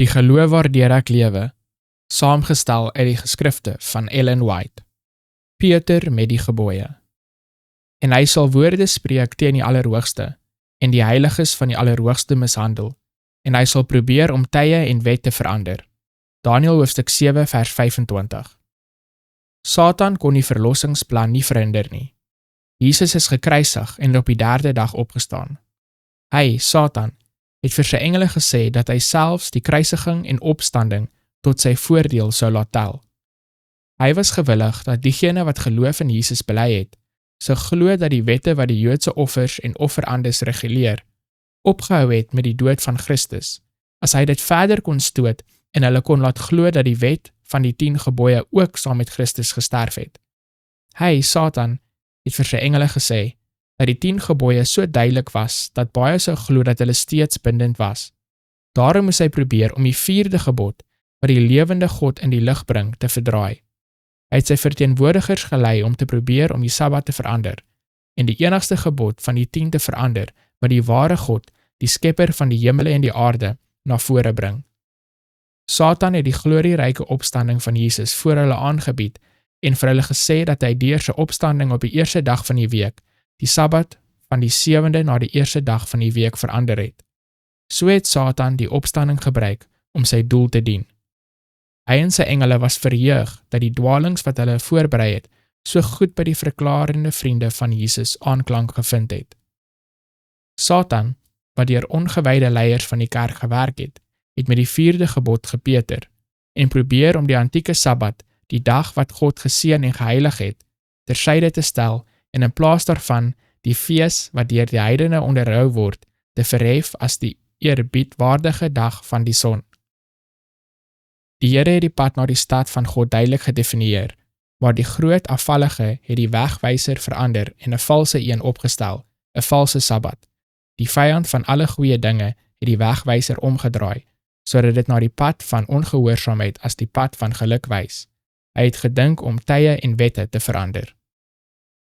Die geloof waardeur ek lewe, saamgestel uit die geskrifte van Ellen White. Peter met die gebooie. En hy sal woorde spreek teen die Allerhoogste, en die heiliges van die Allerhoogste mishandel, en hy sal probeer om tye en wet te verander. Daniël hoofstuk 7 vers 25. Satan kon die verlossingsplan nie verhinder nie. Jesus is gekruisig en op die 3de dag opgestaan. Hy, Satan, het vir sy engele gesê dat hy selfs die kruisiging en opstanding tot sy voordeel sou laat tel. Hy was gewillig dat diegene wat geloof in Jesus bely het, sou glo dat die wette wat die Joodse offers en offerandes reguleer, opgehou het met die dood van Christus, as hy dit verder kon stoot en hulle kon laat glo dat die wet van die 10 gebooie ook saam met Christus gesterf het. Hy, Satan, het vir sy engele gesê dat die 10 gebooie so duidelik was dat baie sou glo dat hulle steeds bindend was. Daarom moes hy probeer om die 4de gebod wat die lewende God in die lig bring te verdraai. Hy het sy verteenwoordigers gelei om te probeer om die Sabbat te verander en die enigste gebod van die 10 te verander wat die ware God, die skepper van die hemele en die aarde, na vore bring. Satan het die glorieryke opstanding van Jesus voor hulle aangebied en vir hulle gesê dat hy deur sy opstanding op die eerste dag van die week, die Sabbat van die 7de na die eerste dag van die week verander het. So het Satan die opstanding gebruik om sy doel te dien. Hy en sy engele was verheug dat die dwalings wat hulle voorberei het, so goed by die verklarende vriende van Jesus aanklank gevind het. Satan, wat deur ongewyde leiers van die kerk gewerk het met die 4de gebod gepeter en probeer om die antieke Sabbat, die dag wat God geseën en geheilig het, tersyde te stel en in plaas daarvan die fees wat deur die heidene onderhou word, te verhef as die eerbiedwaardige dag van die son. Die Here het die pad na die stad van God duidelik gedefinieer, maar die groot afvallige het die wegwyser verander en 'n valse een opgestel, 'n valse Sabbat. Die vyand van alle goeie dinge het die wegwyser omgedraai, sodat dit na die pad van ongehoorsaamheid as die pad van geluk wys. Hy het gedink om tye en wette te verander.